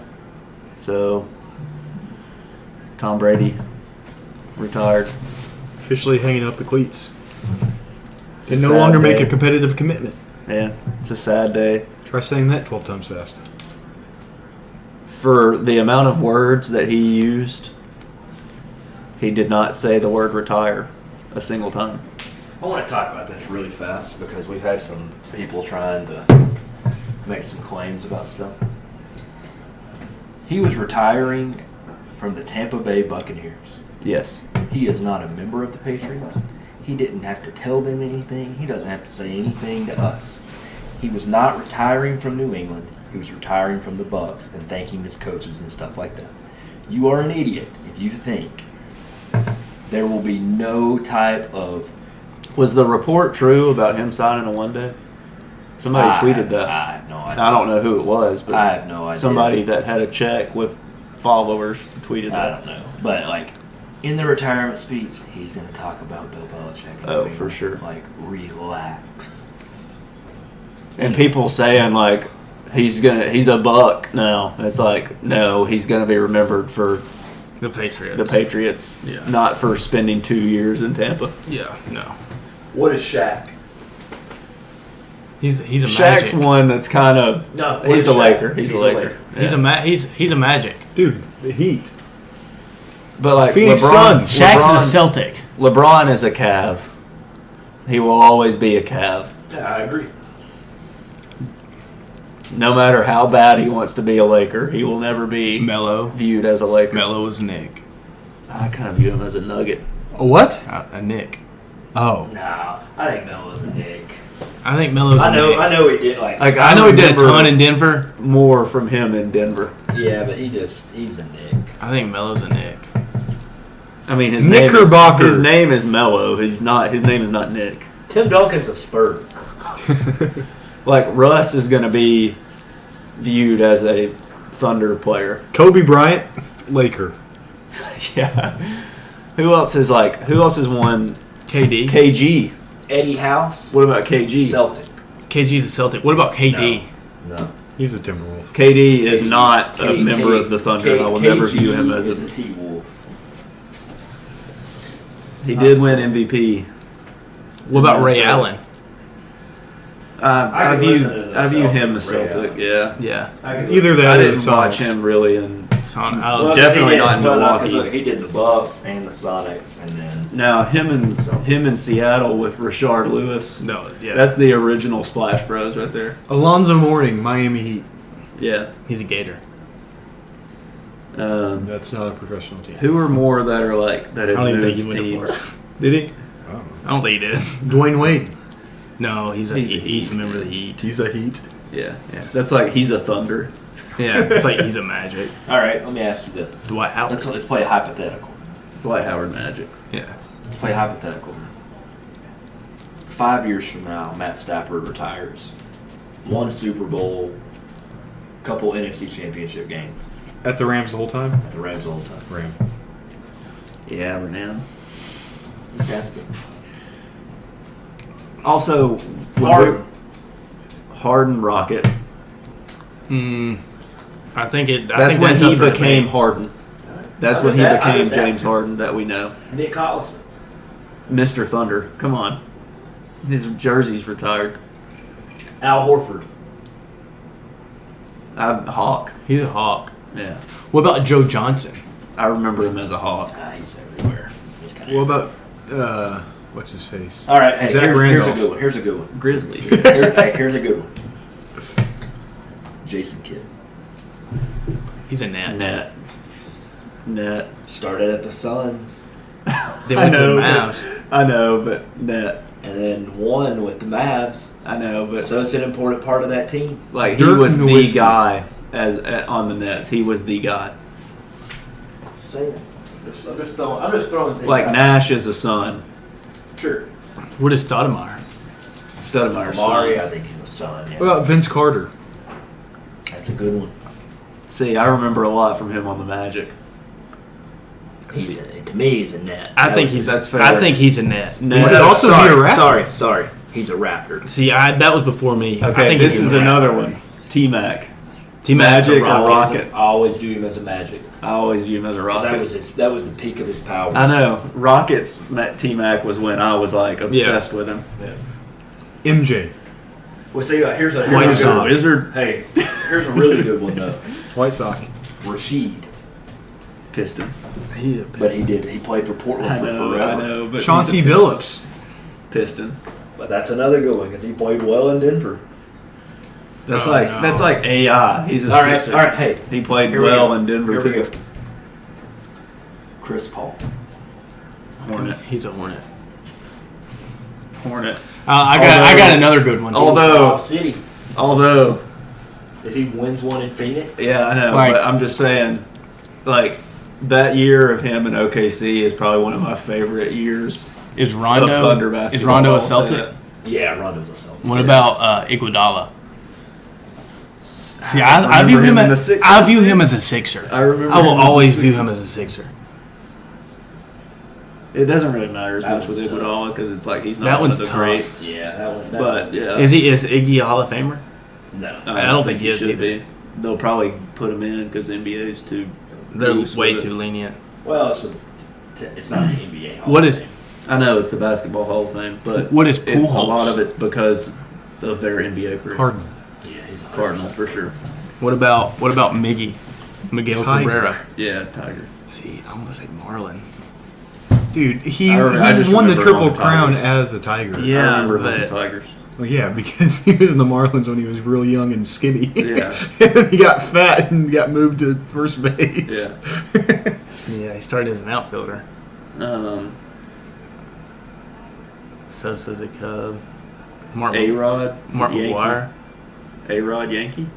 So, Tom Brady retired. Officially hanging up the cleats. It's Can a no sad longer make day. a competitive commitment. Yeah, it's a sad day. Try saying that 12 times fast. For the amount of words that he used, he did not say the word retire a single time. I want to talk about this really fast because we've had some people trying to make some claims about stuff. He was retiring from the Tampa Bay Buccaneers. Yes. He is not a member of the Patriots. He didn't have to tell them anything. He doesn't have to say anything to us. He was not retiring from New England. He was retiring from the Bucs and thanking his coaches and stuff like that. You are an idiot if you think there will be no type of... Was the report true about him signing a one-day? Somebody tweeted that. I have no idea. I don't know who it was, but I have no idea. somebody that had a check with followers tweeted I that. don't know. But, like, in the retirement speech, he's going to talk about Bill Belichick. And Oh, New for England. sure. Like, relax. And people saying like he's a Buck now. It's like no, he's gonna be remembered for The Patriots. the Patriots, Yeah. not for spending 2 years in Tampa. Yeah, no. What is Shaq? He's a Shaq's Magic. one that's kind of No, what he's is a Shaq? Laker. He's a Laker. He's Yeah. he's a Magic. Dude, the Heat. But like Phoenix LeBron, Suns. Shaq's a Celtic. LeBron is a Cav. He will always be a Cav. Yeah, I agree. No matter how bad he wants to be a Laker, he will never be Melo. viewed as a Laker. Melo was Nick. I kind of view him as a Nugget. A what? A Nick. Oh. No, I think Mel was a Nick. I think Melo's I a Nick. know he did like. Like I know he did a remember ton in Denver. more from him in Denver. Yeah, but he's a Nick. I think Melo's a Nick. I mean, his Knickerbocker. name is Mello. His name is not Nick. Tim Duncan's a Spur. Like Russ is going to be viewed as a Thunder player. Kobe Bryant, Laker. Yeah. Who else has won KD. KG? Eddie House. What about KG? Celtic. KG's a Celtic. What about KD? No. He's a Timberwolf. KD is not a member of the Thunder. I will never view him as is a. a T-Wolf. He did win MVP. What about Yeah, Ray so- Allen? I could view listen to the him as Celtic, Celtic. Ray Yeah. Yeah. Either that I or didn't the watch Sonics. him really in. Well, definitely he did- not in well, no, 'cause, Milwaukee. look, he did the Bucks and the Sonics, and then Now him in Seattle with Rashard Lewis. no, yeah. That's the original Splash Bros right there. Alonzo Mourning, Miami Heat. Yeah. He's a Gator. That's not a professional team. Who are more that are like that have I don't even think moved he went to teams? Florida. Did he? I don't think he did. Dwayne Wade. No, he's a member of the Heat. He's a Heat. Yeah. That's like he's a Thunder. Yeah, it's like he's a Magic. all right. Let me ask you this. Dwight Howard. Let's play a hypothetical. Dwight Howard Magic. Yeah. Let's play hypothetical. 5 years from now, Matt Stafford retires. Won a Super Bowl. Couple NFC Championship games. At the Rams the whole time? At the Rams all the time. Ram. Yeah, Renan. Just asking. Also, Harden. Harden Rocket. I think it. I That's think when that's he up for became debate. Harden. That's I when was he a- I became was James asking. Harden that we know. Nick Collison. Mr. Thunder. Come on. His jersey's retired. Al Horford. Hawk. He's a Hawk. Yeah. What about Joe Johnson? I remember him as a Hawk. He's everywhere. He's kinda What about what's his face? All right, hey, Zach here's a Randolph. good one. Here's a good one. Grizzly. Here's a good one. Jason Kidd. He's a net. Net. Started at the Suns They went to the Mavs. I know, but net. and then won with the Mavs. I know, but So it's an important part of that team. like he Dirk was the Nowitzki. guy on the Nets. He was the guy. Saying. I'm just throwing. things Like out. Nash is a son. Sure. What is Stoudemire? Stoudemire's Amari, I sons. think he was son. Yeah. What about Vince Carter? That's a good one. See, I remember a lot from him on the Magic. To me, he's a net. I think was he's. his- that's fair. I think he's a net. He could also sorry, be a Raptor. Sorry. He's a Raptor. See, that was before me. I Okay, think this he's is a Raptor. another one. T-Mac. T-Mac's a Magic or Rocket. Rocket. I always do him as a Magic. I always view him as a 'Cause Rocket. that was the peak of his powers. I know. Rockets T-Mac was when I was like obsessed with him. Yeah. MJ. Well, see, here's a White here's a good one. Wizard. Hey, here's a really good one though. White Sox. Rashid, Piston. but he played for Portland I for know, forever. I know. But Chauncey he's a Piston. Billups. Piston. But that's another good one because he played well in Denver. That's Oh, like no. that's like AI. He's a All right, Sixer. all right. Hey, He played here we well go. in Denver Here we too. go. Chris Paul. Hornet. He's a Hornet. Hornet. I Although- got another good one. Although- Off City. Although, If he wins one in Phoenix, yeah, I know, Like- but I'm just saying, like that year of him in OKC is probably one of my favorite years Is of Rondo? Thunder Is basketball. Rondo a I'll say Celtic? that. yeah, Rondo's a Celtic. What about Iguodala? See, I I view remember him him in the as Sixers, I view dude. him as a Sixer. I remember I will him as a always view Sixer. him as a Sixer. It doesn't really matter as That much with one's tough. Iguodala because it's like he's not That one of one's the tough. greats. Yeah, that one. That But one. yeah, Is Iggy a Hall of Famer? No. I don't think he is should either. be. They'll probably put him in because the NBA is too. They're loose way with it. too lenient. Well, it's not the NBA. Hall What of is- Fame. I know it's the Basketball Hall of Fame, but What is it's, a Pujols? lot of it's because of their NBA career. Cardinal. Yeah, he's a Cardinal for sure. What about Miggy? Miguel Tiger. Cabrera. Yeah, Tiger. See, I'm gonna say Marlin. Dude, he I just won the remember Triple him on the Crown Tigers. as a Tiger. Yeah. I remember him on the but- Tigers. Well, yeah, because he was in the Marlins when he was real young and skinny. Yeah. And then he got fat and got moved to first base. Yeah, he started as an outfielder. Sosa's a Cub. Mark A-Rod, Mark Yankee. McGuire. A-Rod, Yankee.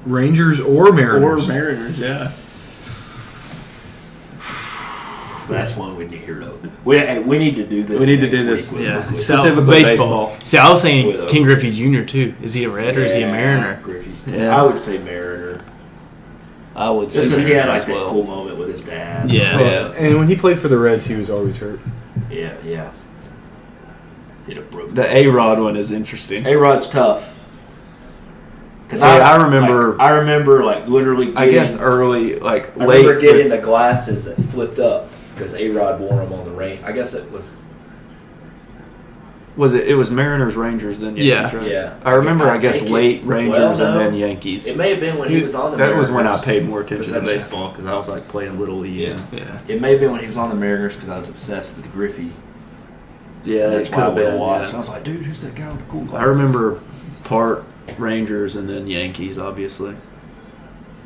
Rangers or Mariners. Or Mariners, yeah. That's one we need to hear of. We need to do this. We need to next do this. week. Yeah, Specifically baseball. See, I was saying With, King Griffey Jr. too. Is he a Red or is he a Mariner? Griffey's too. Yeah. I would say Mariner. I would say Just because he had like Mariners that as well. cool moment with his dad. Yeah. Yeah. And when he played for the Reds, he was always hurt. Yeah. He'd have broke. The A-Rod one is interesting. A-Rod's tough. Cause See, I remember- like, I remember like literally. Getting, I guess early, like I late. remember getting the glasses that flipped up because A-Rod wore them on the range. I guess it was. Was it? It was Mariners, Rangers, then Yankees. Yeah. Right? Yeah. I remember. I guess think late it- Rangers well, and no. then Yankees. It may have been when he was on the That Mariners. was when I paid more attention to Because that's- baseball because I was like playing little league. Yeah. Yeah. It may have been when he was on the Mariners because I was obsessed with Griffey. Yeah, That's it why could I have would have been. watched. I Yeah. was like, dude, who's that guy with the cool glasses? I remember part Rangers and then Yankees, obviously.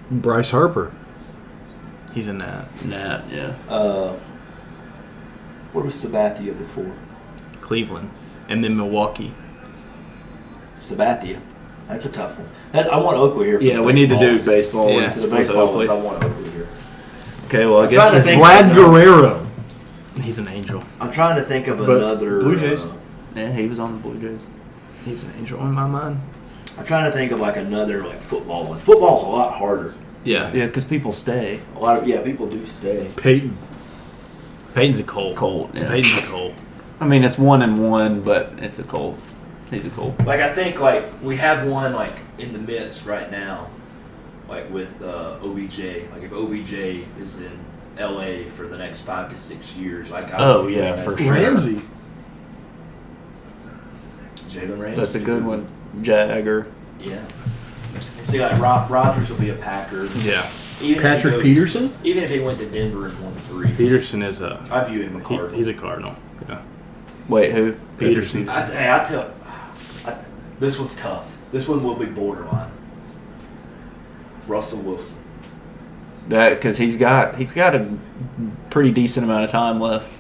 Bryce Harper. He's a Nat. Nat, yeah. Where was Sabathia before? Cleveland. And then Milwaukee. Sabathia. That's a tough one. I want Oakwood here. For Yeah, the we need to do ones. baseball. Yeah. ones The with baseball ones, I Oakley. want Oakwood here. Okay, well, I I'm guess trying to think- Vlad Guerrero. He's an angel. I'm trying to think of But another. Blue Jays. yeah, he was on the Blue Jays. He's an angel in my mind. I'm trying to think of like another like football one. Football's a lot harder. Yeah. Yeah, because people stay. A lot of people do stay. Peyton. Peyton's a Colt. Colt, yeah. Peyton's a Colt. I mean, it's 1-1, but it's a Colt. He's a cool. Like I think like we have one like in the midst right now, like with OBJ. Like if OBJ is in LA for the next 5 to 6 years, like For sure. Ramsey. Jalen Ramsey. That's a good one. Jagger. Yeah. And see, like Rodgers will be a Packer. Yeah. Even if he Patrick goes- Peterson? Even if he went to Denver and won 3, Peterson is a. I view him a Cardinal. He's a Cardinal. Yeah. Wait, who? Peterson. This one's tough. This one will be borderline. Russell Wilson. That because he's got a pretty decent amount of time left.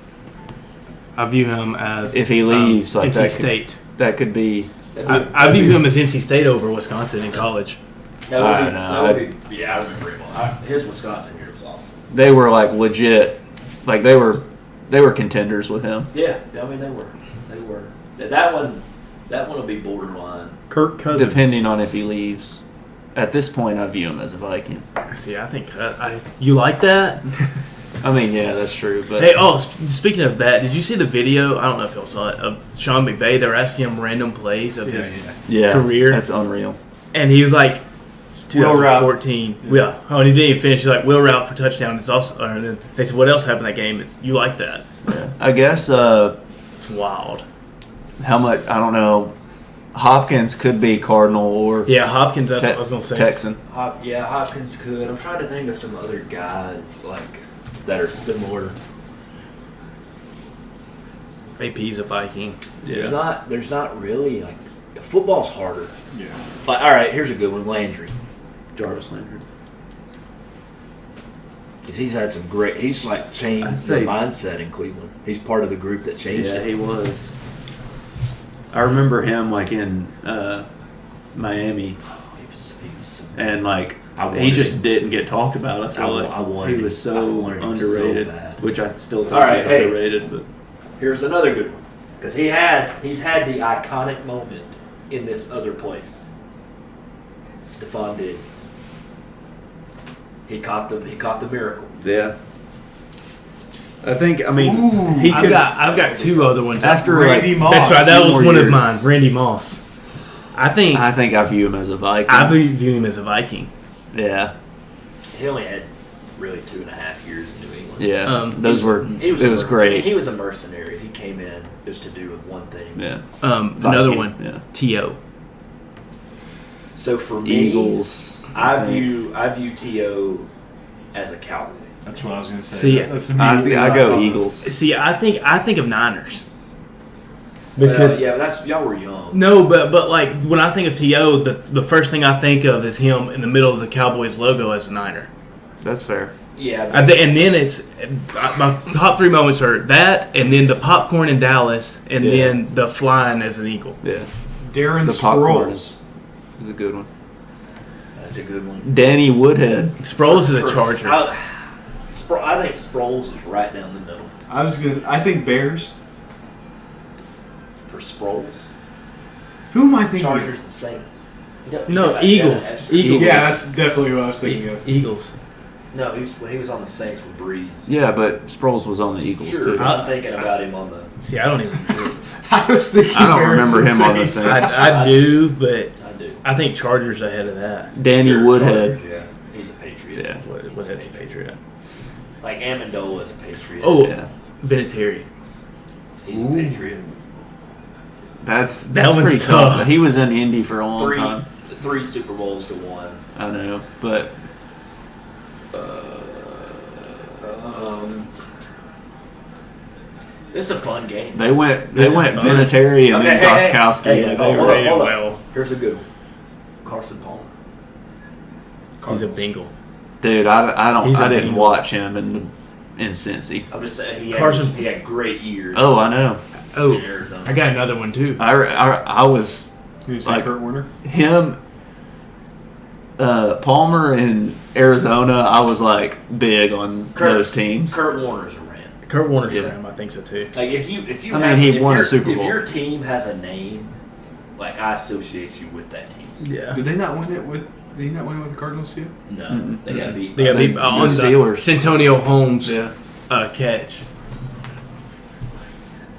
I view him as If he leaves, like NC that State. That could be. I view him as NC State over Wisconsin in college. That would I be, know. that would be, yeah, I remember him. His Wisconsin year was awesome. They were like legit, like they were contenders with him. Yeah, I mean they were. That one will be borderline. Kirk Cousins. Depending on if he leaves. At this point, I view him as a Viking. See, I think you like that. I mean, yeah, that's true. But Hey, speaking of that, did you see the video? I don't know if y'all saw it of Sean McVay. They were asking him random plays of his career, that's unreal. and he was like, Wheel route. 2014. Yeah. Oh, and he didn't even finish. He's like, wheel route for touchdown. It's also. And then they said, what else happened in that game? You like that? Yeah. I guess It's wild. how much I don't know. Hopkins could be Cardinal or Yeah, Hopkins. That's what I was gonna say. Texan. Hopkins could. I'm trying to think of some other guys like that are similar. AP's a Viking. There's not really like football's harder. Yeah. Like, all right, here's a good one, Landry. Jarvis Landry. 'Cause he's had some great. He's like changed I'd the say- mindset in Cleveland. He's part of the group that changed Yeah, it. he was. I remember him like in Miami, He was and like I wanted he just him. didn't get talked about. I feel I like wanted he was him. I so wanted him so underrated, bad. which I still think All right, he's hey. underrated. But Here's another good one because he's had the iconic moment in this other place. Stephon Diggs. He caught the miracle. yeah, I think he I've could. got two other ones. After Randy Moss. That's right. That Two was more one of years. mine. Randy Moss. I view him as a Viking. I view him as a Viking. Yeah, He only had really 2.5 years in New England. yeah. Those were. He was It was great. He was a mercenary. He came in just to do one thing. Yeah. Another Viking, one. yeah. T.O. So for me, Eagles. I think. view T.O. as a Cowboy. That's what I was going to say. See, That's I immediately what go thought. Eagles. See, I think of Niners. Well, Because yeah, but that's y'all were young. no, but like when I think of T.O., the first thing I think of is him in the middle of the Cowboys logo as a Niner. That's fair. Yeah, And then it's my top three moments are that, and then the popcorn in Dallas, and Yeah. then the flying as an eagle. Yeah, Darren the popcorn Sproles. is a good one. that's a good one. Danny Woodhead. Sproles is a Charger. I think Sproles is right down the middle I think Bears. for Sproles. Who am I thinking? Chargers and Saints. No, Eagles. Eagles. Yeah, that's definitely what I was thinking of. Eagles. No, when he was on the Saints with Breeze. Yeah, but Sproles was on the Eagles Sure. too. I'm thinking about him on the. See, I don't even. I was thinking. I don't Bears remember and him on the Saints. Saints. I do, but I do. I think Chargers ahead of that. Danny Sure, Woodhead. Chargers, yeah, he's a Patriot. Yeah. What head's a Patriot? Like Amendola is a Patriot. Oh, Yeah. Vinatieri. he's Ooh. a Patriot. That's That one's pretty tough. tough. He was in Indy for a long time. Three Super Bowls to one. I know, but This is a fun game. they went This is fun. Vinatieri and Okay, then hey, Goskowski. hey, Like, oh, they hold were- on, hold on. well. Here's a good one. Carson Palmer. He's a Bengal. Dude, I He's a didn't Bengal. watch him in Cincy. I'm just saying he had great years. Oh, I know. Oh, in Arizona. I got another one too. I was Who's Like- Kurt Warner? him, Palmer in Arizona. I was like big on those teams. Kurt Warner's a ran. Kurt Warner's Yeah. for him. I think so too. Like if you, I mean, he won a Super If Bowl. your team has a name, like I associate you with that team. Yeah. Did they not win it with? Did he not win it with the Cardinals too? No, Mm-mm. they got beat. They got by- beat The on the Steelers. Santonio Holmes Yeah, catch.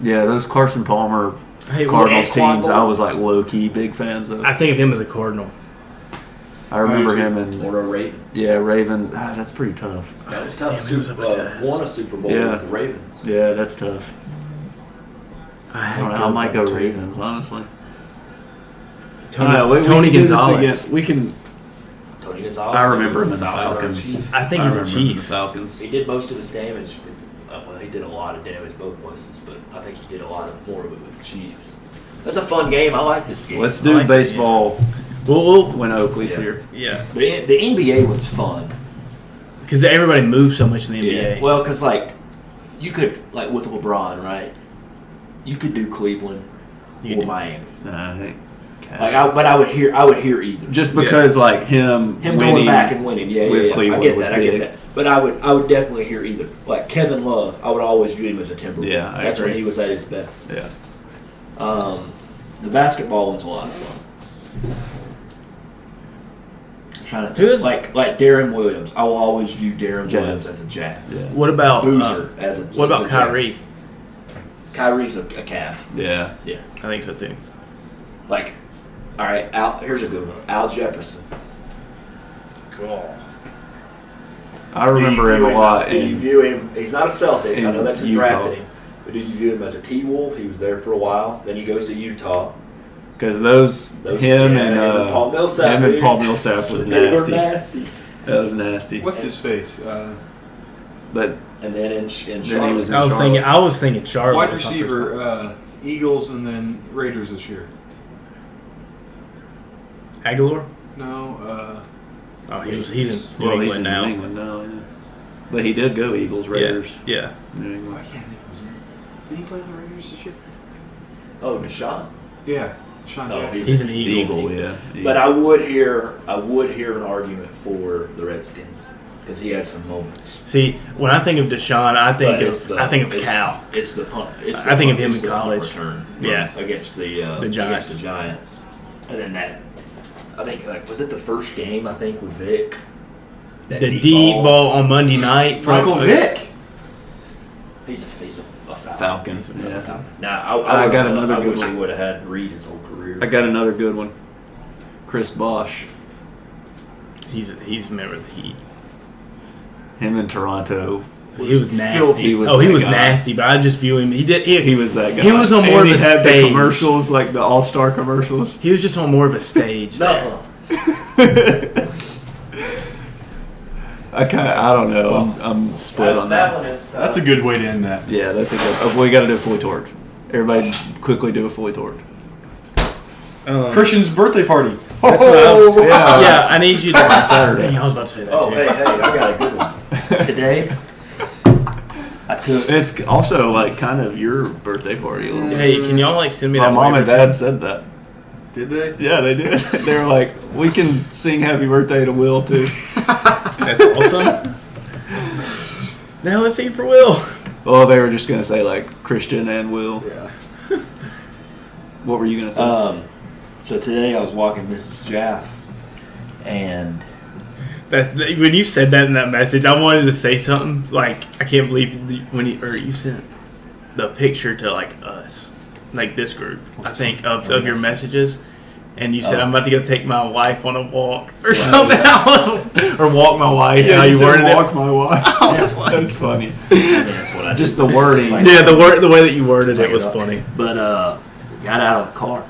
yeah. Those Carson Palmer Hey, Cardinals Quan teams I was like low key big fans of. I think of him as a Cardinal. I remember him in Or a Raven. Ravens. That's pretty tough. That was tough. Damn, he was up at Taz. Won a Super Bowl Yeah. with the Ravens. Yeah, that's tough. I don't know. I might go Ravens, honestly. Tony we can do this Gonzalez. again. We can. Tony Gonzalez. I remember him in the Falcons. Falcons. I think I he's a remember him in the Chief. Falcons. He did most of his damage. Well, he did a lot of damage both places, but I think he did a lot more of it with the Chiefs. That's a fun game. I like this game. Let's I do like it, baseball Well, when Oakley's Yeah. here. yeah, The NBA one's fun. because everybody moves so much in the NBA. Well, because like you could like with LeBron, right? You could do Cleveland You or do. Miami. Nah, I think. Like, I would hear either. Just because like him Him winning going back and winning, yeah, with yeah. Cleveland I get was that. I big. get that. But I would definitely hear either. Like Kevin Love, I would always view him as a Timberwolves. Yeah, I That's when agree. he was at his best. Yeah. The basketball one's a lot of fun. I'm trying to Who think. is- Like Darren Williams. I will always view Darren Jazz. Williams as a Jazz. Yeah. What about Boozer as a. what about the Kyrie? Jazz. Kyrie's a calf. Yeah. Yeah. I think so too. Like, all right. Here's a good one. Al Jefferson. Cool. I remember him a lot. Do you view him? He's not a Celtic. I know in that's who Utah. drafted him. But do you view him as a T-Wolf? He was there for a while. Then he goes to Utah. Because him and Paul Millsap. him and dude. Paul Millsap was They were nasty. nasty. That was nasty. What's his face? But And then in then he Charlotte, was in I was Charlotte. thinking. I was thinking Charlotte. Wide was my first receiver, Eagles, and then Raiders this year. thought. Aguilar. No, Oh, he's in New Well, England he's in now. New England now. Yeah. But he did go Eagles, Raiders, Yeah. New I England. can't think of his name. Did he play the Raiders this year? oh, Deshaun. Yeah, Sean No, Jackson. He's an Eagle. Eagle, yeah. But I would hear an argument for the Redskins because he had some moments. See, when I think of Deshaun, I think But it's of the- Cal. It's the punt. It's I think of the him punt- in it's the punt college. return Yeah. against the Giants. Against the Giants, and then that. I think was it the first game? I think with Vic. That The deep ball on Monday night. from- Michael Vick. He's a Falcon. Falcon, He's a yeah. Falcon. Now I got would've- another I good wish one. he would have had Reed his whole career. I got another good one. Chris Bosch. He's a member of the Heat. Him in Toronto. He was nasty. filthy. He was he that was guy. nasty, but I just view him. He was that guy. He was on more And of he a had stage. the commercials, like the All-Star commercials. He was just on more of a stage. there. No. I don't know. I'm split on that. one is tough. That's a good way to end that. Yeah, that's a good. Oh, we got to do a fully torqued. Everybody, quickly do a fully torqued. Christian's birthday party. That's what Oh, yeah, I need you to. On Saturday. Dang, I was about to say that Oh, too. hey, I got a good one. Today, I took. It's also like kind of your birthday party. A little bit. Hey, can y'all like send me My that? mom waiver and dad said that. Did they? Yeah, they did. They were like, we can sing happy birthday to Will too. That's awesome. Now let's see for Will. Well, they were just gonna say like Christian and Will. Yeah. What were you gonna say? So today I was walking Mrs. Jaff, and When you said that in that message, I wanted to say something like, I can't believe when you sent the picture to like us, like this group, I think of your messages, and you said I'm about to go take my wife on a walk or something. I was, or walk my wife. how you said worded walk it. my wife. was like- That's funny. that's what I Just did. the wording. Like- Yeah, the way that you worded Like it was up. funny. But we got out of the car,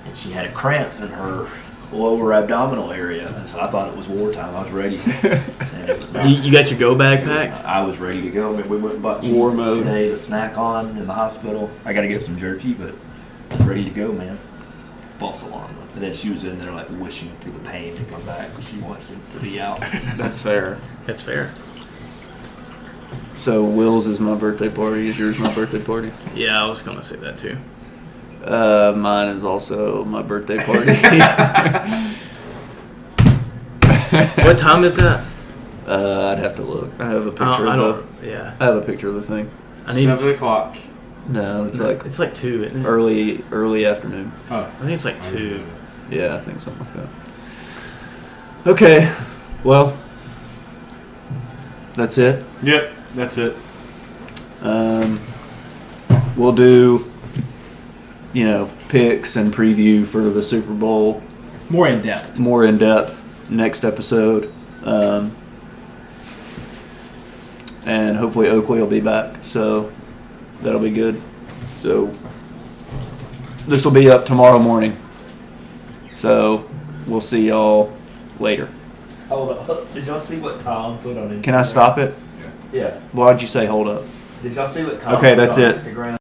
and she had a cramp in her lower abdominal area, and so I thought it was wartime. I was ready, and it was not. You got your go bag packed? I was ready to go. I mean, we went and bought War cheeses mode. today to snack on in the hospital. I got to get some jerky, but I was ready to go, man. False alarm. And then she was in there like wishing for the pain to come back because she wants it to be out. That's fair. That's fair. So Will's is my birthday party. Is yours my birthday party? Yeah, I was gonna say that too. Mine is also my birthday party. What time is that? I'd have to look. I have a picture I of don't. Yeah, I have a picture of the thing. I need. 7 o'clock. No, it's like It's like 2, isn't it? early afternoon. Oh. I think it's like 2. Yeah, I think something like that. Okay, well, that's it. Yep, that's it. We'll do picks and preview for the Super Bowl More in depth. more in depth next episode. And hopefully Oakley will be back, so that'll be good. So this will be up tomorrow morning. So we'll see y'all later. Hold up. Did y'all see what Tom put on Instagram? Can I stop it? Yeah. Why'd you say hold up? Did y'all see what Tom Okay, put that's on it. Instagram?